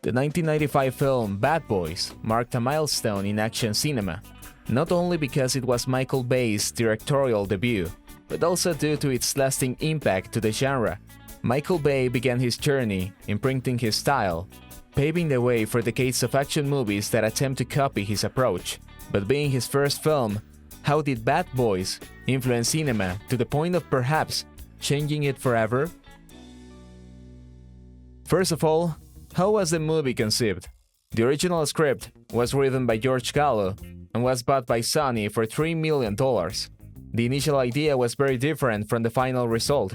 The 1995 film Bad Boys marked a milestone in action cinema, not only because it was Michael Bay's directorial debut, but also due to its lasting impact to the genre. Michael Bay began his journey imprinting his style, paving the way for decades of action movies that attempt to copy his approach. But being his first film, how did Bad Boys influence cinema to the point of perhaps changing it forever? First of all, how was the movie conceived? The original script was written by George Gallo and was bought by Sony for $3 million. The initial idea was very different from the final result,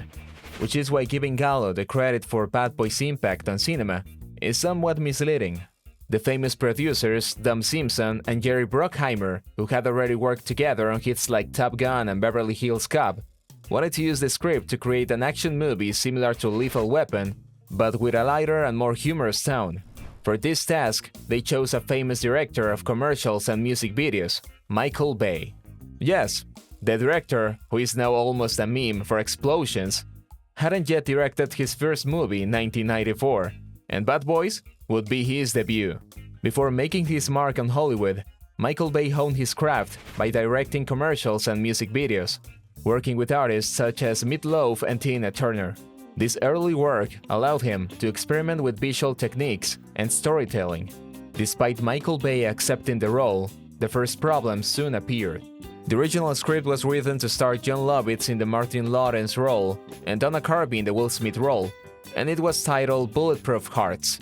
which is why giving Gallo the credit for Bad Boys' impact on cinema is somewhat misleading. The famous producers Dom Simpson and Jerry Bruckheimer, who had already worked together on hits like Top Gun and Beverly Hills Cop, wanted to use the script to create an action movie similar to Lethal Weapon, but with a lighter and more humorous tone. For this task, they chose a famous director of commercials and music videos, Michael Bay. Yes, the director, who is now almost a meme for explosions, hadn't yet directed his first movie in 1994, and Bad Boys would be his debut. Before making his mark on Hollywood, Michael Bay honed his craft by directing commercials and music videos, working with artists such as Meat Loaf and Tina Turner. This early work allowed him to experiment with visual techniques and storytelling. Despite Michael Bay accepting the role, the first problems soon appeared. The original script was written to star Jon Lovitz in the Martin Lawrence role and Donna Carvey in the Will Smith role, and it was titled Bulletproof Hearts.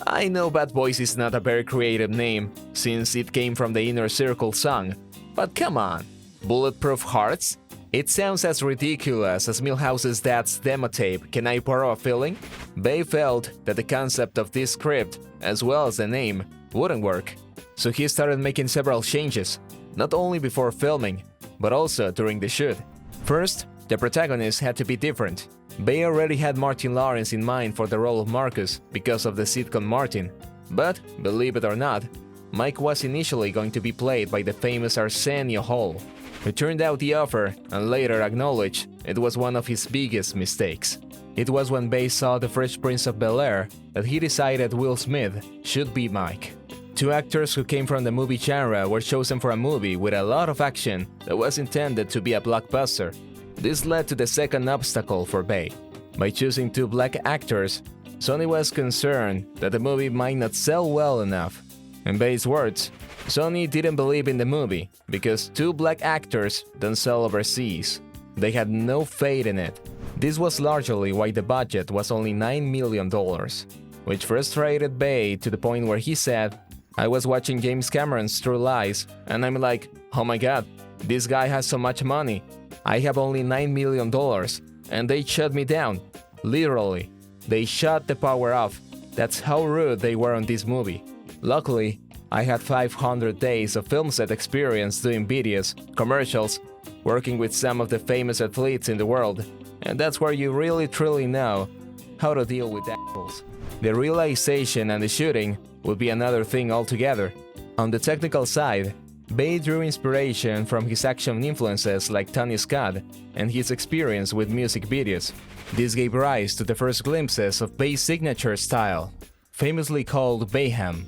I know Bad Boys is not a very creative name, since it came from the Inner Circle song, but come on, Bulletproof Hearts? It sounds as ridiculous as Milhouse's dad's demo tape, Can I Borrow a Feeling? Bay felt that the concept of this script, as well as the name, wouldn't work, so he started making several changes, not only before filming, but also during the shoot. First, the protagonist had to be different. Bay already had Martin Lawrence in mind for the role of Marcus because of the sitcom Martin, but, believe it or not, Mike was initially going to be played by the famous Arsenio Hall, who turned out the offer and later acknowledged it was one of his biggest mistakes. It was when Bay saw The Fresh Prince of Bel-Air that he decided Will Smith should be Mike. Two actors who came from the movie genre were chosen for a movie with a lot of action that was intended to be a blockbuster. This led to the second obstacle for Bay. By choosing two black actors, Sony was concerned that the movie might not sell well enough. In Bay's words, Sony didn't believe in the movie because two black actors don't sell overseas. They had no faith in it. This was largely why the budget was only $9 million, which frustrated Bay to the point where he said, "I was watching James Cameron's True Lies, and I'm like, oh my god, this guy has so much money. I have only $9 million, and they shut me down. Literally, they shut the power off. That's how rude they were on this movie." Luckily, I had 500 days of film set experience doing videos, commercials, working with some of the famous athletes in the world, and that's where you really truly know how to deal with assholes. The realization and the shooting would be another thing altogether. On the technical side, Bay drew inspiration from his action influences like Tony Scott and his experience with music videos. This gave rise to the first glimpses of Bay's signature style, famously called Bayhem.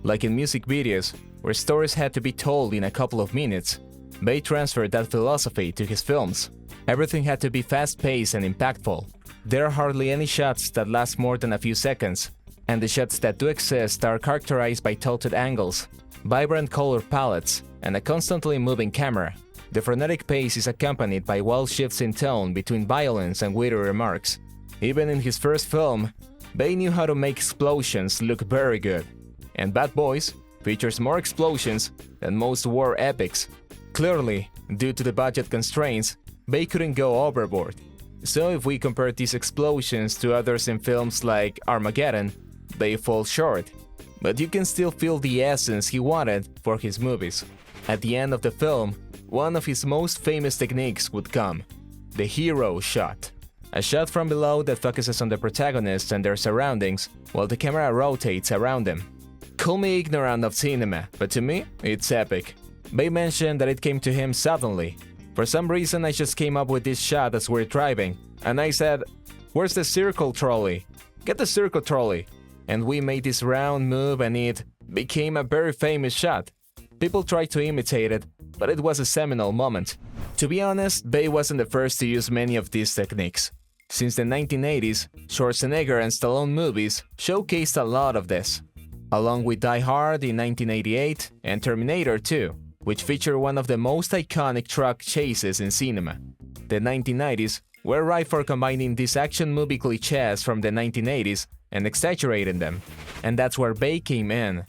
Like in music videos, where stories had to be told in a couple of minutes, Bay transferred that philosophy to his films. Everything had to be fast-paced and impactful. There are hardly any shots that last more than a few seconds, and the shots that do exist are characterized by tilted angles, vibrant color palettes, and a constantly moving camera. The frenetic pace is accompanied by wild shifts in tone between violence and witty remarks. Even in his first film, Bay knew how to make explosions look very good, and Bad Boys features more explosions than most war epics. Clearly, due to the budget constraints, Bay couldn't go overboard. So if we compare these explosions to others in films like Armageddon, they fall short. But you can still feel the essence he wanted for his movies. At the end of the film, one of his most famous techniques would come: the hero shot. A shot from below that focuses on the protagonist and their surroundings while the camera rotates around them. Call me ignorant of cinema, but to me, it's epic. Bay mentioned that it came to him suddenly. For some reason, I just came up with this shot as we're driving, and I said, "Where's the circle trolley? Get the circle trolley." and we made this round move and it became a very famous shot. People tried to imitate it, but it was a seminal moment. To be honest, Bay wasn't the first to use many of these techniques. Since the 1980s, Schwarzenegger and Stallone movies showcased a lot of this, along with Die Hard in 1988 and Terminator 2, which feature one of the most iconic truck chases in cinema. The 1990s were ripe for combining these action movie cliches from the 1980s and exaggerating them, and that's where Bay came in,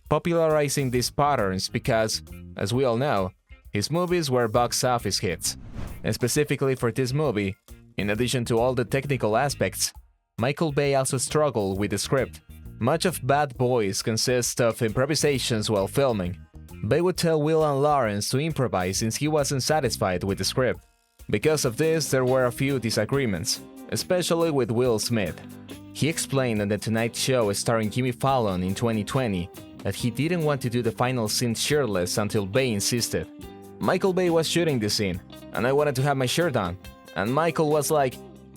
popularizing these patterns because, as we all know, his movies were box office hits. And specifically for this movie, in addition to all the technical aspects, Michael Bay also struggled with the script. Much of Bad Boys consists of improvisations while filming. Bay would tell Will and Lawrence to improvise since he wasn't satisfied with the script. Because of this, there were a few disagreements, especially with Will Smith. He explained on The Tonight Show starring Jimmy Fallon in 2020 that he didn't want to do the final scene shirtless until Bay insisted. Michael Bay was shooting the scene, and I wanted to have my shirt on. And Michael was like,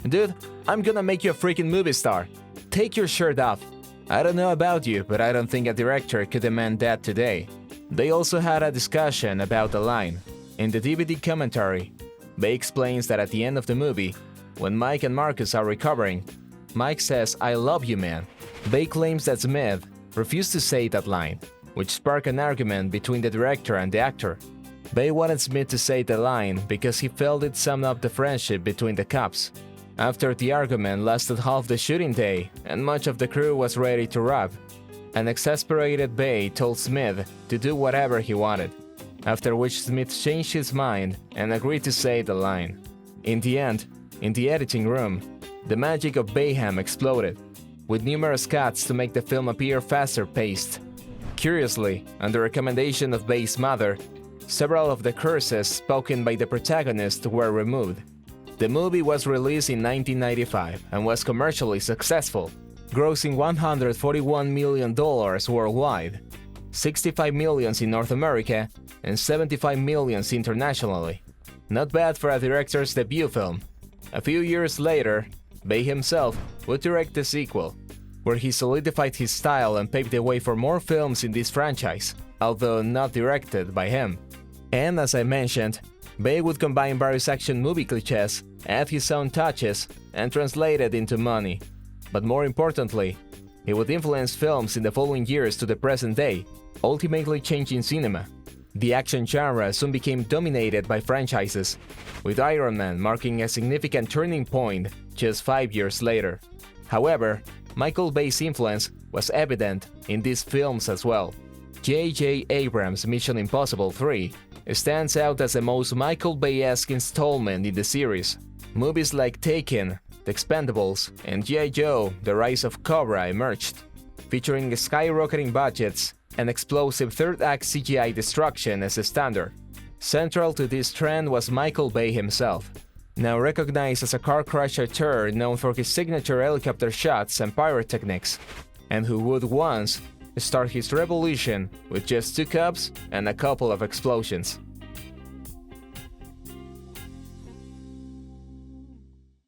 "Dude, I'm gonna make you a freaking movie star. Take your shirt off." I don't know about you, but I don't think a director could demand that today. They also had a discussion about the line. In the DVD commentary, Bay explains that at the end of the movie, when Mike and Marcus are recovering, Mike says, "I love you, man." Bay claims that Smith refused to say that line, which sparked an argument between the director and the actor. Bay wanted Smith to say the line because he felt it summed up the friendship between the cops. After the argument lasted half the shooting day and much of the crew was ready to wrap, an exasperated Bay told Smith to do whatever he wanted, after which Smith changed his mind and agreed to say the line. In the end, in the editing room, the magic of Bayham exploded, with numerous cuts to make the film appear faster-paced. Curiously, on the recommendation of Bay's mother, several of the curses spoken by the protagonist were removed. The movie was released in 1995 and was commercially successful, grossing $141 million worldwide, $65 million in North America, and $75 million internationally. Not bad for a director's debut film. A few years later, Bay himself would direct the sequel, where he solidified his style and paved the way for more films in this franchise, although not directed by him. And as I mentioned, Bay would combine various action movie cliches, add his own touches, and translate it into money. But more importantly, he would influence films in the following years to the present day, ultimately changing cinema. The action genre soon became dominated by franchises, with Iron Man marking a significant turning point just 5 years later. However, Michael Bay's influence was evident in these films as well. J.J. Abrams' Mission Impossible 3 stands out as the most Michael Bay-esque installment in the series. Movies like Taken, The Expendables, and G.I. Joe: The Rise of Cobra emerged, featuring skyrocketing budgets and explosive third-act CGI destruction as a standard. Central to this trend was Michael Bay himself, now recognized as a car crash auteur known for his signature helicopter shots and pyrotechnics, and who would once start his revolution with just 2 cups and a couple of explosions.